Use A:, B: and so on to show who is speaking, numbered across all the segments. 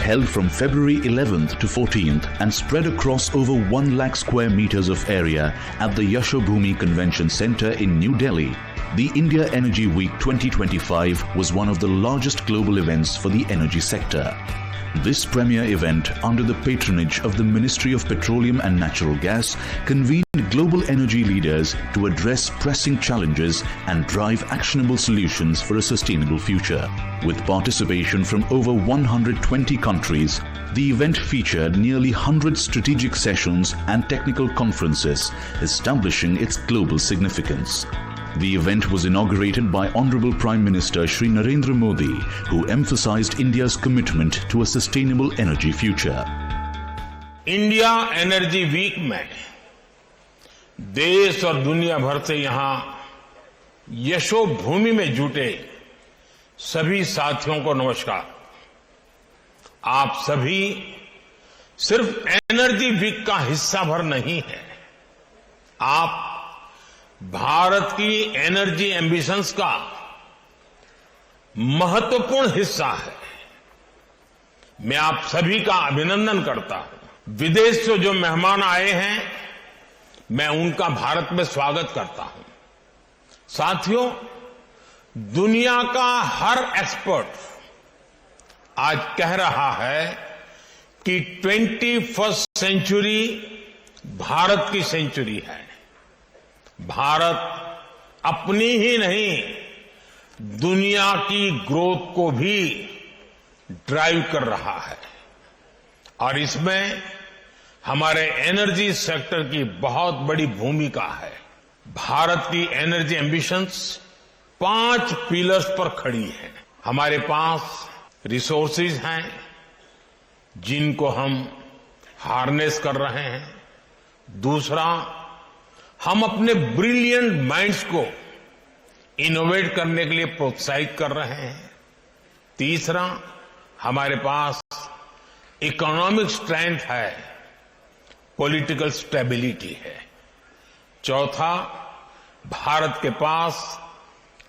A: held from February 11th to 14th and spread across over 1 lakh square meters of area at the Yashobhoomi Convention Center in New Delhi. The India Energy Week 2025 was one of the largest global events for the energy sector. This premier event, under the patronage of the Ministry of Petroleum and Natural Gas, convened global energy leaders to address pressing challenges and drive actionable solutions for a sustainable future. With participation from over 120 countries, the event featured nearly 100 strategic sessions and technical conferences, establishing its global significance. The event was inaugurated by Honorable Prime Minister Shri Narendra Modi, who emphasized India's commitment to a sustainable energy future.
B: India energy week में देश और दुनिया भर से यहां यशोभूमि में जुटे सभी साथियों को नमस्कार। आप सभी सिर्फ एनर्जी वीक का हिस्सा भर नहीं है, आप भारत की एनर्जी एम्बिशंस का महत्वपूर्ण हिस्सा है। मैं आप सभी का अभिनंदन करता हूं। विदेश से जो मेहमान आए हैं, मैं उनका भारत में स्वागत करता हूं। साथियों, दुनिया का हर एक्सपर्ट आज कह रहा है कि 21st सेंचुरी भारत की सेंचुरी है। भारत अपनी ही नहीं, दुनिया की ग्रोथ को भी ड्राइव कर रहा है और इसमें हमारे एनर्जी सेक्टर की बहुत बड़ी भूमिका है। भारत की एनर्जी एम्बिशंस 5 पिलर्स पर खड़ी है। हमारे पास रिसोर्सेज हैं जिनको हम हार्नेस कर रहे हैं। दूसरा, हम अपने ब्रिलियंट माइंड्स को इनोवेट करने के लिए प्रोत्साहित कर रहे हैं। तीसरा, हमारे पास इकोनॉमिक स्ट्रेंथ है, पॉलिटिकल स्टेबिलिटी है। चौथा, भारत के पास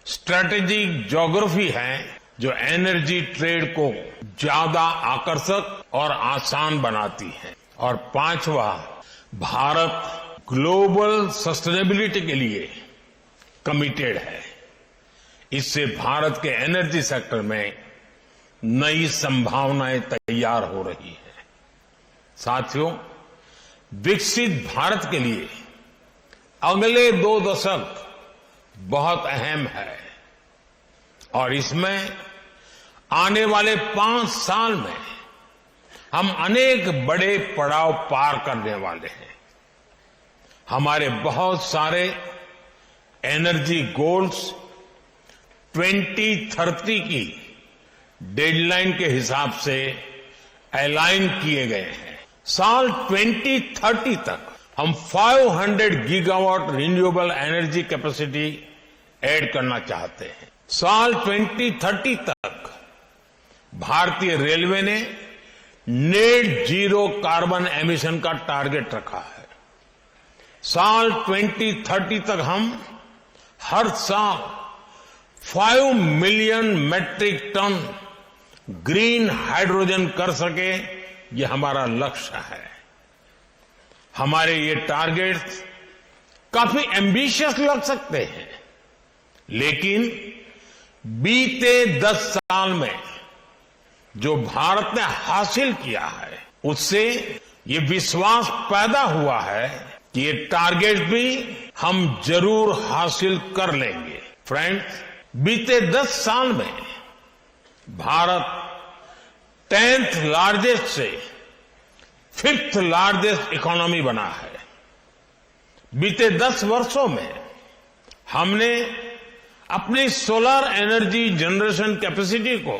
B: स्ट्रेटेजिक ज्योग्राफी है जो एनर्जी ट्रेड को ज्यादा आकर्षक और आसान बनाती है। और पांचवा, भारत ग्लोबल सस्टेनेबिलिटी के लिए कमिटेड है। इससे भारत के एनर्जी सेक्टर में नई संभावनाएं तैयार हो रही है। साथियों, विकसित भारत के लिए अगले 2 दशक बहुत अहम है और इसमें आने वाले 5 साल में हम अनेक बड़े पड़ाव पार करने वाले हैं। हमारे बहुत सारे एनर्जी गोल्स 2030 की डेडलाइन के हिसाब से अलाइन किए गए हैं। साल 2030 तक हम 500 gigawatt renewable energy capacity add करना चाहते हैं। साल 2030 तक भारतीय रेलवे ने नेट जीरो कार्बन एमिशन का टारगेट रखा है। साल 2030 तक हम हर साल 5 million metric ton green hydrogen कर सके, ये हमारा लक्ष्य है। हमारे ये टारगेट्स काफी एम्बिशियस लग सकते हैं, लेकिन बीते 10 साल में जो भारत ने हासिल किया है, उससे ये विश्वास पैदा हुआ है कि ये टारगेट भी हम जरूर हासिल कर लेंगे। फ्रेंड्स, बीते 10 साल में भारत 10th लार्जेस्ट से 5th लार्जेस्ट इकोनॉमी बना है। बीते 10 वर्षों में हमने अपनी सोलर एनर्जी जनरेशन कैपेसिटी को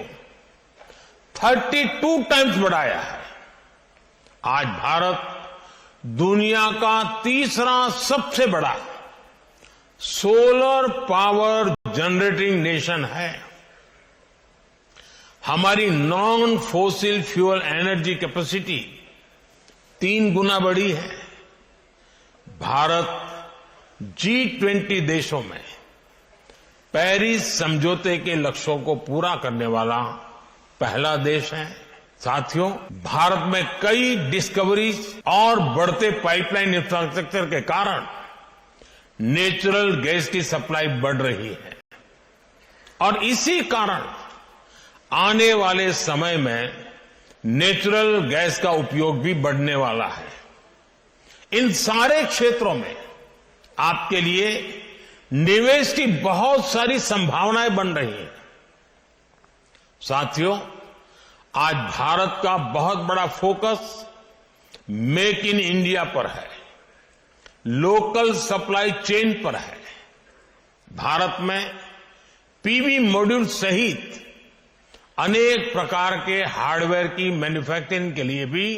B: 32 टाइम्स बढ़ाया है। आज भारत दुनिया का तीसरा सबसे बड़ा सोलर पावर जनरेटिंग नेशन है। हमारी non fossil fuel energy capacity 3 गुना बढ़ी है। भारत G20 देशों में पेरिस समझौते के लक्ष्यों को पूरा करने वाला पहला देश है। साथियों, भारत में कई डिस्कवरीज और बढ़ते पाइपलाइन इंफ्रास्ट्रक्चर के कारण नेचुरल गैस की सप्लाई बढ़ रही है और इसी कारण आने वाले समय में नेचुरल गैस का उपयोग भी बढ़ने वाला है। इन सारे क्षेत्रों में आपके लिए निवेश की बहुत सारी संभावनाएं बन रही हैं। साथियों, आज भारत का बहुत बड़ा फोकस मेक इन इंडिया पर है, लोकल सप्लाई चेन पर है। भारत में पीवी मॉड्यूल सहित अनेक प्रकार के हार्डवेयर की मैन्युफैक्चरिंग के लिए भी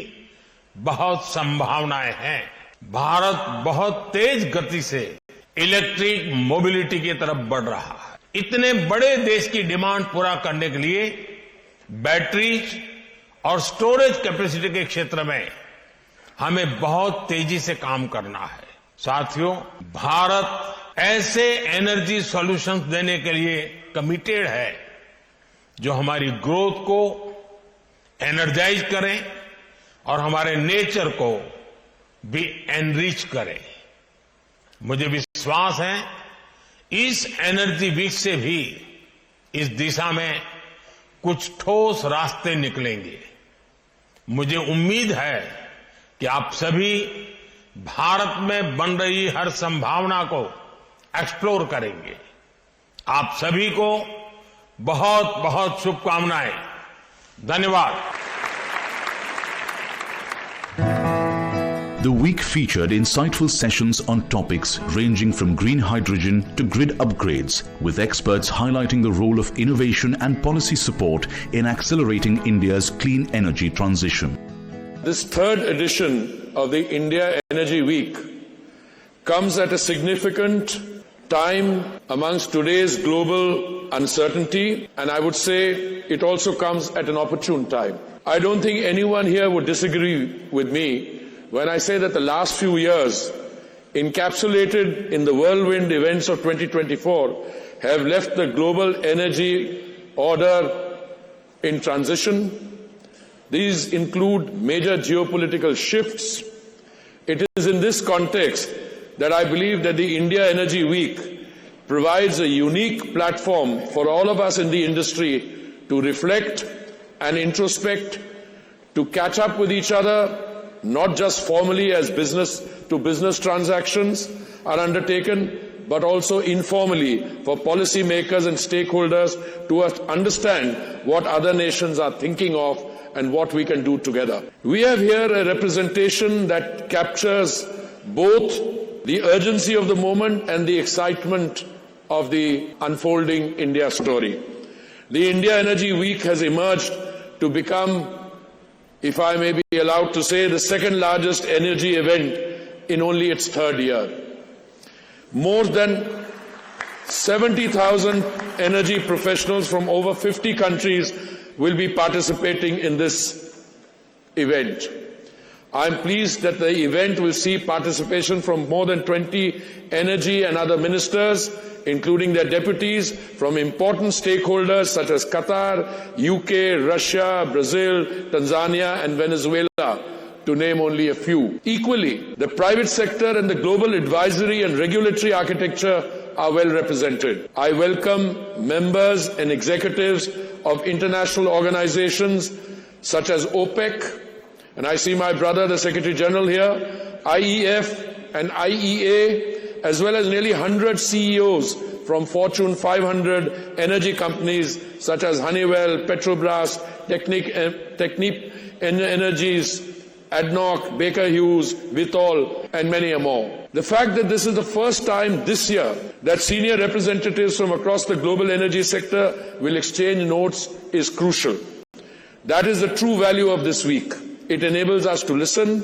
B: बहुत संभावनाएं हैं। भारत बहुत तेज गति से इलेक्ट्रिक मोबिलिटी की तरफ बढ़ रहा है। इतने बड़े देश की डिमांड पूरा करने के लिए बैटरीज और स्टोरेज कैपेसिटी के क्षेत्र में हमें बहुत तेजी से काम करना है। साथियों, भारत ऐसे एनर्जी सॉल्यूशंस देने के लिए कमिटेड है जो हमारी ग्रोथ को एनर्जाइज करें और हमारे नेचर को भी एनरिच करें। मुझे विश्वास है इस एनर्जी वीक से भी इस दिशा में कुछ ठोस रास्ते निकलेंगे। मुझे उम्मीद है कि आप सभी भारत में बन रही हर संभावना को एक्सप्लोर करेंगे। आप सभी को बहुत बहुत शुभकामनाएं। धन्यवाद।
A: The week featured insightful sessions on topics ranging from green hydrogen to grid upgrades, with experts highlighting the role of innovation and policy support in accelerating India's clean energy transition.
C: This third edition of the India Energy Week comes at a significant time amongst today's global uncertainty, and I would say it also comes at an opportune time. I don't think anyone here would disagree with me when I say that the last few years, encapsulated in the whirlwind events of 2024, have left the global energy order in transition. These include major geopolitical shifts. It is in this context that I believe that the India Energy Week provides a unique platform for all of us in the industry to reflect and introspect, to catch up with each other, not just formally as business-to-business transactions are undertaken, but also informally for policymakers and stakeholders to understand what other nations are thinking of and what we can do together. We have here a representation that captures both the urgency of the moment and the excitement of the unfolding India story. The India Energy Week has emerged to become, if I may be allowed to say, the second largest energy event in only its third year. More than 70,000 energy professionals from over 50 countries will be participating in this event. I am pleased that the event will see participation from more than 20 energy and other ministers, including their deputies, from important stakeholders such as Qatar, UK, Russia, Brazil, Tanzania and Venezuela, to name only a few. Equally, the private sector and the global advisory and regulatory architecture are well represented. I welcome members and executives of international organizations such as OPEC, and I see my brother, the Secretary General here, IEF and IEA, as well as nearly 100 CEOs from Fortune 500 energy companies such as Honeywell, Petrobras, Technip Energies, ADNOC, Baker Hughes, Vitol, and many more. The fact that this is the first time this year that senior representatives from across the global energy sector will exchange notes is crucial. That is the true value of this week. It enables us to listen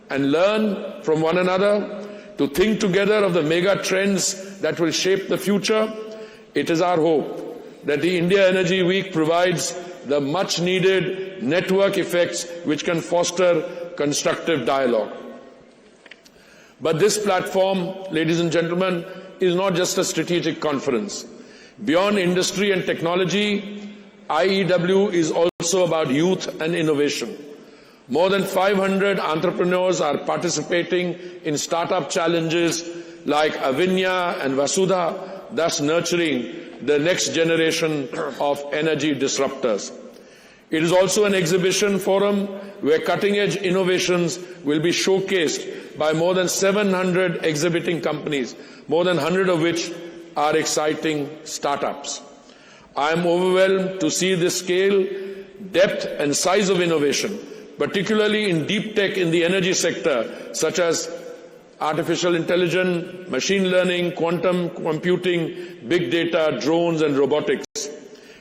C: and learn from one another, to think together of the mega trends that will shape the future. It is our hope that the India Energy Week provides the much needed network effects which can foster constructive dialogue. But this platform, ladies and gentlemen, is not just a strategic conference. Beyond industry and technology, IEW is also about youth and innovation. More than 500 entrepreneurs are participating in startup challenges like Avinya and Vasudha, thus nurturing the next generation of energy disruptors. It is also an exhibition forum where cutting-edge innovations will be showcased by more than 700 exhibiting companies, more than 100 of which are exciting startups. I am overwhelmed to see the scale, depth and size of innovation, particularly in deep tech in the energy sector, such as artificial intelligence, machine learning, quantum computing, big data, drones and robotics.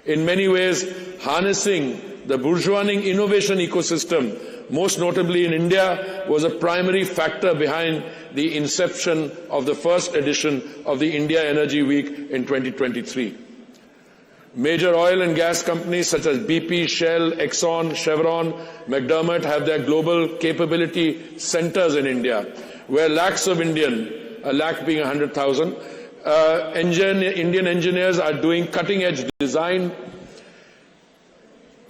C: In many ways, harnessing the burgeoning innovation ecosystem, most notably in India, was a primary factor behind the inception of the first edition of the India Energy Week in 2023. Major oil and gas companies such as BP, Shell, Exxon, Chevron, McDermott have their global capability centers in India, where lakhs of a lakh being 100,000, Indian engineers are doing cutting-edge design,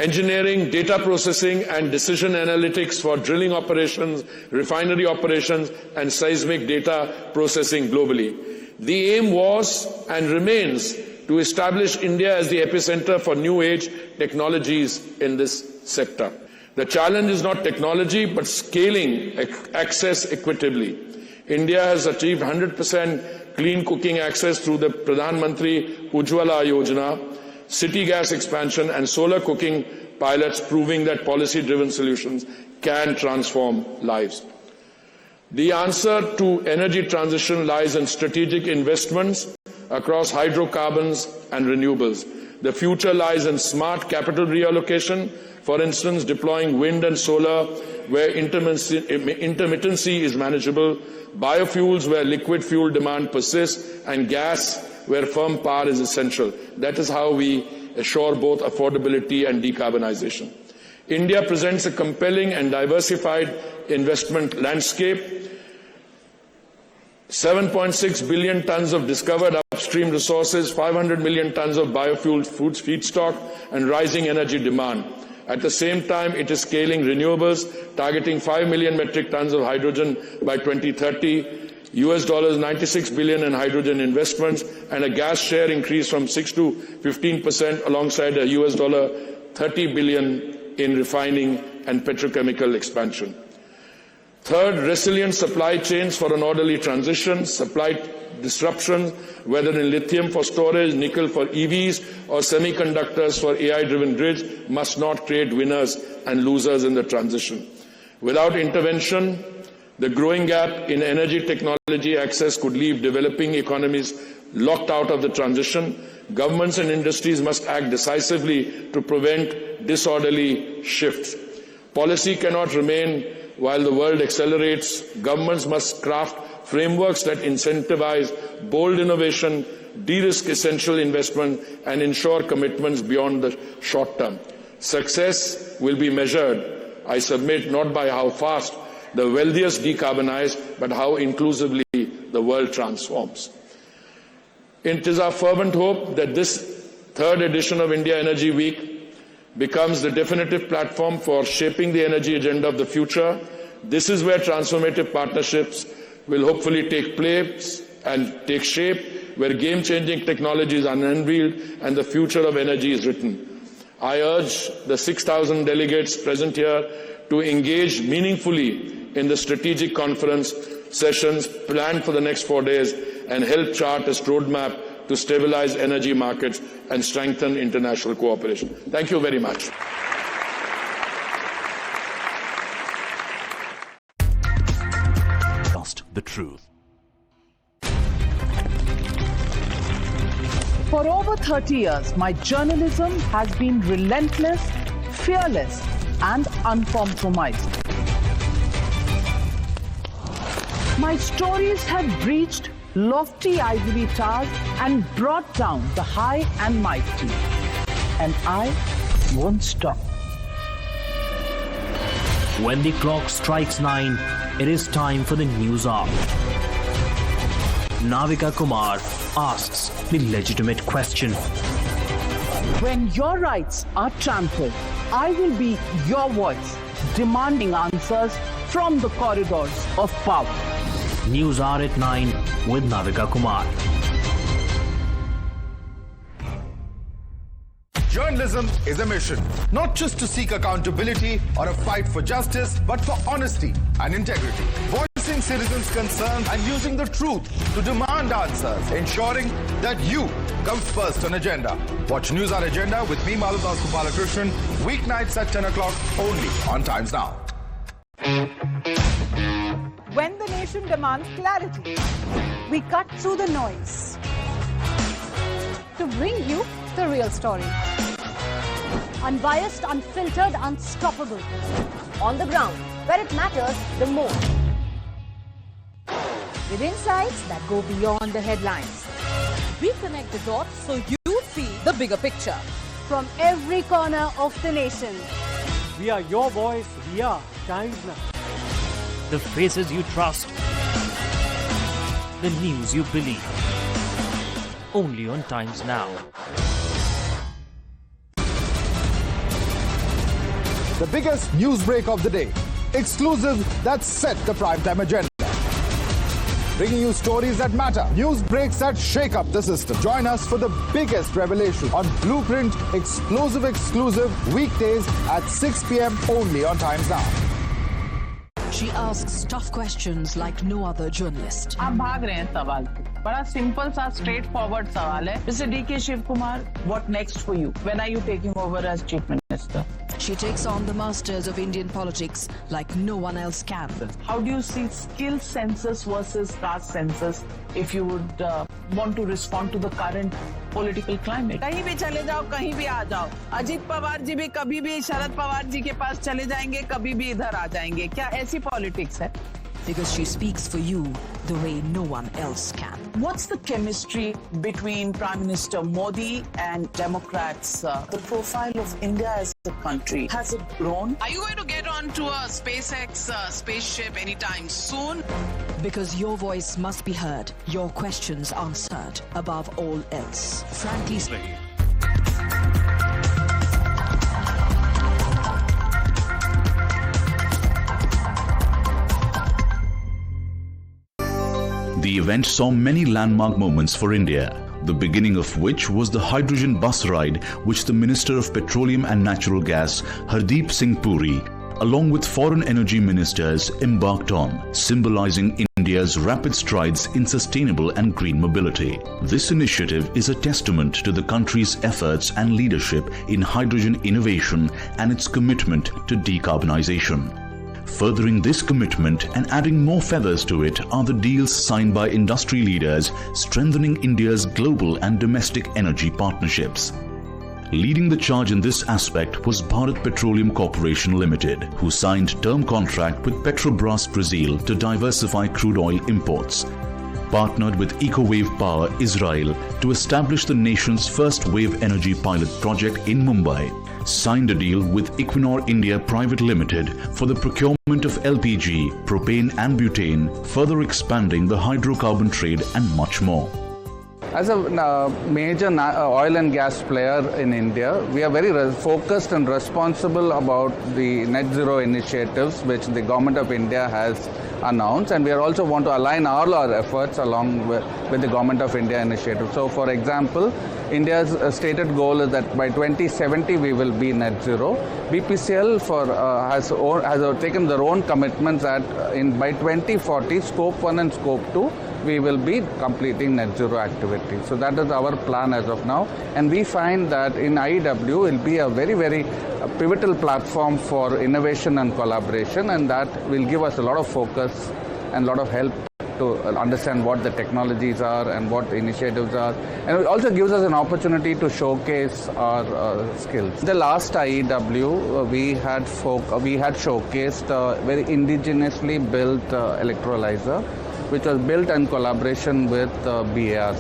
C: engineering, data processing and decision analytics for drilling operations, refinery operations and seismic data processing globally. The aim was and remains to establish India as the epicenter for new age technologies in this sector. The challenge is not technology, but scaling access equitably. India has achieved 100% clean cooking access through the Pradhan Mantri Ujjwala Yojana, city gas expansion and solar cooking pilots proving that policy-driven solutions can transform lives. The answer to energy transition lies in strategic investments across hydrocarbons and renewables. The future lies in smart capital reallocation, for instance, deploying wind and solar where intermittency is manageable, biofuels where liquid fuel demand persists, and gas where firm power is essential. That is how we assure both affordability and decarbonization. India presents a compelling and diversified investment landscape. 7.6 billion tons of discovered upstream resources, 500 million tons of biofuel foods feedstock, and rising energy demand. At the same time, it is scaling renewables, targeting 5 million metric tons of hydrogen by 2030, $96 billion in hydrogen investments, and a gas share increase from 6 to 15% alongside a $30 billion in refining and petrochemical expansion. Third, resilient supply chains for an orderly transition. Supply disruptions, whether in lithium for storage, nickel for EVs, or semiconductors for AI-driven grids, must not create winners and losers in the transition. Without intervention, the growing gap in energy technology access could leave developing economies locked out of the transition. Governments and industries must act decisively to prevent disorderly shifts. Policy cannot remain while the world accelerates. Governments must craft frameworks that incentivize bold innovation, de-risk essential investment, and ensure commitments beyond the short term. Success will be measured, I submit, not by how fast the wealthiest decarbonize, but how inclusively the world transforms. It is our fervent hope that this third edition of India Energy Week becomes the definitive platform for shaping the energy agenda of the future. This is where transformative partnerships will hopefully take place and take shape, where game-changing technologies are unveiled and the future of energy is written. I urge the 6,000 delegates present here to engage meaningfully in the strategic conference sessions planned for the next 4 days and help chart a roadmap to stabilize energy markets and strengthen international cooperation. Thank you very much.
D: The truth.
E: For over 30 years, my journalism has been relentless, fearless, and uncompromising. My stories have breached lofty ivory towers and brought down the high and mighty. And I won't stop.
D: When the clock strikes 9, it is time for the news hour. Navika Kumar asks the legitimate question.
E: When your rights are trampled, I will be your voice, demanding answers from the corridors of power.
D: News Hour at 9 with Navika Kumar.
F: Journalism is a mission, not just to seek accountability or a fight for justice, but for honesty and integrity. Voicing citizens' concerns and using the truth to demand answers, ensuring that you come first on agenda. Watch News Hour Agenda with me, Maludas Gopalakrishnan, weeknights at 10 o'clock only on Times Now.
G: When the nation demands clarity, we cut through the noise to bring you the real story. Unbiased, unfiltered, unstoppable. On the ground, where it matters the most. With insights that go beyond the headlines. We connect the dots so you see the bigger picture. From every corner of the nation.
H: We are your voice. We are Times Now.
D: The faces you trust. The news you believe. Only on Times Now.
F: The biggest news break of the day. Exclusive that set the primetime agenda. Bringing you stories that matter. News breaks that shake up the system. Join us for the biggest revelation on Blueprint exclusive weekdays at 6 p.m. only on Times Now.
I: She asks tough questions like no other journalist.
E: आप भाग रहे हैं सवाल से. बड़ा simple सा straight forward सवाल है. Mr. D.K. Shiv Kumar, what next for you? When are you taking over as Chief Minister?
I: She takes on the masters of Indian politics like no one else can.
E: How do you see skill census versus caste census if you would want to respond to the current political climate?
J: कहीं भी चले जाओ, कहीं भी आ जाओ. अजीत पवार जी भी कभी भी शरद पवार जी के पास चले जाएंगे, कभी भी इधर आ जाएंगे. क्या ऐसी पॉलिटिक्स है?
I: Because she speaks for you the way no one else can.
E: What's the chemistry between Prime Minister Modi and Democrats? The profile of India as a country, has it grown?
J: Are you going to get onto a SpaceX spaceship anytime soon?
I: Because your voice must be heard, your questions answered above all else. Frankly speaking.
A: The event saw many landmark moments for India, the beginning of which was the hydrogen bus ride which the Minister of Petroleum and Natural Gas, Hardeep Singh Puri, along with foreign energy ministers, embarked on, symbolizing India's rapid strides in sustainable and green mobility. This initiative is a testament to the country's efforts and leadership in hydrogen innovation and its commitment to decarbonization. Furthering this commitment and adding more feathers to it are the deals signed by industry leaders, strengthening India's global and domestic energy partnerships. Leading the charge in this aspect was Bharat Petroleum Corporation Limited, who signed term contract with Petrobras Brazil to diversify crude oil imports. Partnered with EcoWave Power Israel to establish the nation's first wave energy pilot project in Mumbai. Signed a deal with Equinor India Private Limited for the procurement of LPG, propane and butane, further expanding the hydrocarbon trade and much more.
K: As a major oil and gas player in India, we are very focused and responsible about the net zero initiatives which the government of India has announced, and we also want to align all our efforts along with the government of India initiative. So, for example, India's stated goal is that by 2070 we will be net zero. BPCL has taken their own commitments that by 2040, Scope 1 and Scope 2, we will be completing net zero activity. So that is our plan as of now. And we find that in IEW will be a very, very pivotal platform for innovation and collaboration, and that will give us a lot of focus and a lot of help to understand what the technologies are and what the initiatives are. And it also gives us an opportunity to showcase our skills. The last IEW, we had showcased a very indigenously built electrolyzer, which was built in collaboration with BARC.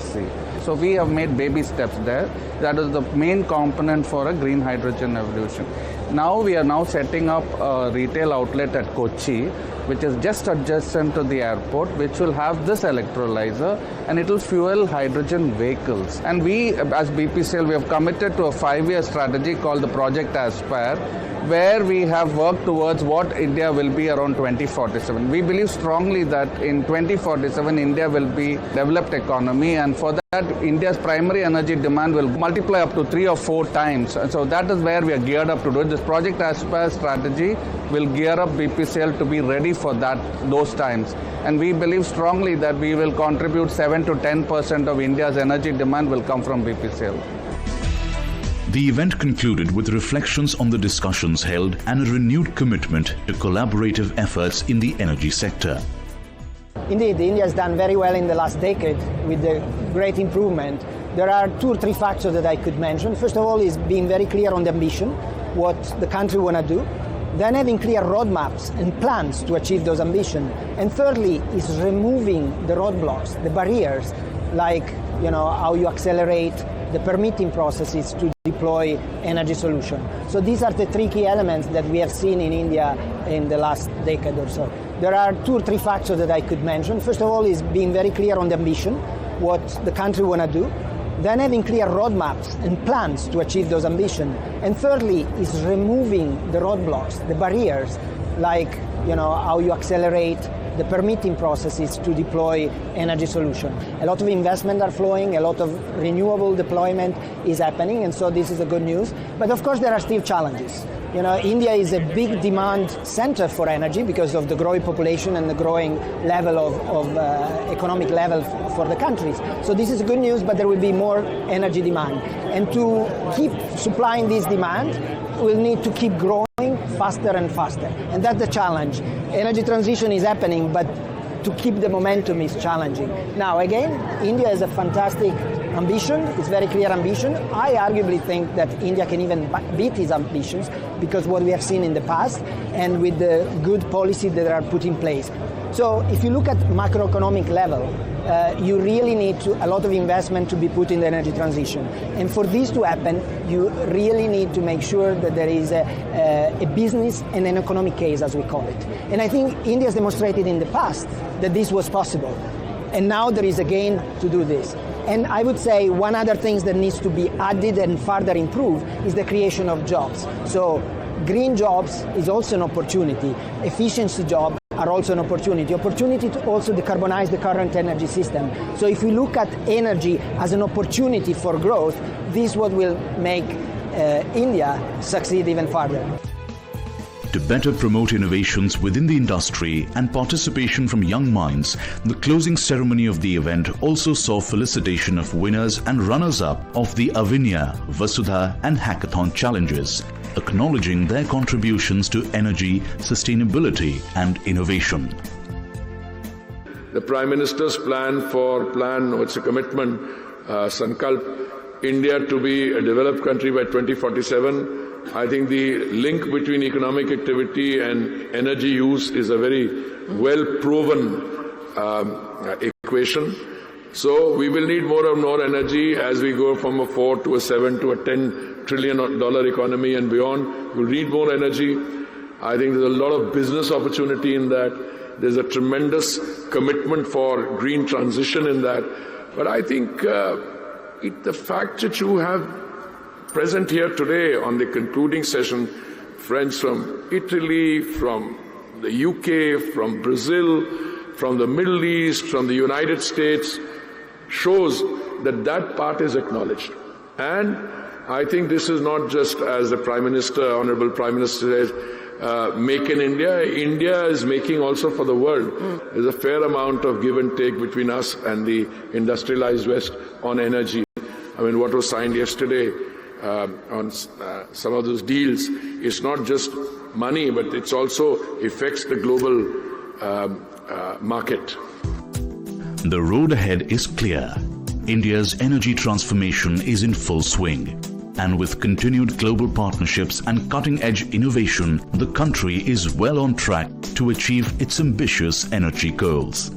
K: So we have made baby steps there. That is the main component for a green hydrogen evolution. Now we are now setting up a retail outlet at Kochi, which is just adjacent to the airport, which will have this electrolyzer and it will fuel hydrogen vehicles. And we, as BPCL, we have committed to a 5-year strategy called the Project Aspire, where we have worked towards what India will be around 2047. We believe strongly that in 2047, India will be a developed economy, and for that, India's primary energy demand will multiply up to 3 or 4 times. And so that is where we are geared up to do it. This Project Aspire strategy will gear up BPCL to be ready for those times. And we believe strongly that we will contribute 7 to 10% of India's energy demand will come from BPCL.
A: The event concluded with reflections on the discussions held and a renewed commitment to collaborative efforts in the energy sector.
L: Indeed, India has done very well in the last decade with the great improvement. There are 2 or 3 factors that I could mention. First of all is being very clear on the ambition, what the country want to do. Then having clear roadmaps and plans to achieve those ambitions. And thirdly is removing the roadblocks, the barriers, like how you accelerate the permitting processes to deploy energy solution. So these are the 3 key elements that we have seen in India in the last decade or so. There are 2 or 3 factors that I could mention. First of all is being very clear on the ambition, what the country want to do. Then having clear roadmaps and plans to achieve those ambitions. And thirdly is removing the roadblocks, the barriers, like how you accelerate the permitting processes to deploy energy solution. A lot of investment are flowing, a lot of renewable deployment is happening, and so this is a good news. But of course there are still challenges. India is a big demand center for energy because of the growing population and the growing level of economic level for the countries. So this is good news, but there will be more energy demand. And to keep supplying this demand, we'll need to keep growing faster and faster. And that's the challenge. Energy transition is happening, but to keep the momentum is challenging. Now, again, India has a fantastic ambition. It's very clear ambition. I arguably think that India can even beat its ambitions because what we have seen in the past and with the good policy that are put in place. So if you look at macroeconomic level, you really need a lot of investment to be put in the energy transition. And for this to happen, you really need to make sure that there is a business and an economic case, as we call it. And I think India has demonstrated in the past that this was possible. And now there is a gain to do this. And I would say one other thing that needs to be added and further improved is the creation of jobs. So green jobs is also an opportunity. Efficiency jobs are also an opportunity to also decarbonize the current energy system. So if we look at energy as an opportunity for growth, this is what will make India succeed even further.
A: To better promote innovations within the industry and participation from young minds, the closing ceremony of the event also saw felicitation of winners and runners-up of the Avinya, Vasudha and Hackathon challenges, acknowledging their contributions to energy, sustainability and innovation.
C: The Prime Minister's it's a commitment, Sankalp, India to be a developed country by 2047. I think the link between economic activity and energy use is a very well-proven equation. So we will need more and more energy as we go from a 4 to a 7 to a $10 trillion economy and beyond. We'll need more energy. I think there's a lot of business opportunity in that. There's a tremendous commitment for green transition in that. But I think the fact that you have present here today on the concluding session, friends from Italy, from the UK, from Brazil, from the Middle East, from the United States, shows that part is acknowledged. And I think this is not just, as the Prime Minister, Honorable Prime Minister says, make in India. India is making also for the world. There's a fair amount of give and take between us and the industrialized West on energy. I mean, what was signed yesterday on some of those deals, it's not just money, but it also affects the global market.
A: The road ahead is clear. India's energy transformation is in full swing. And with continued global partnerships and cutting-edge innovation, the country is well on track to achieve its ambitious energy goals.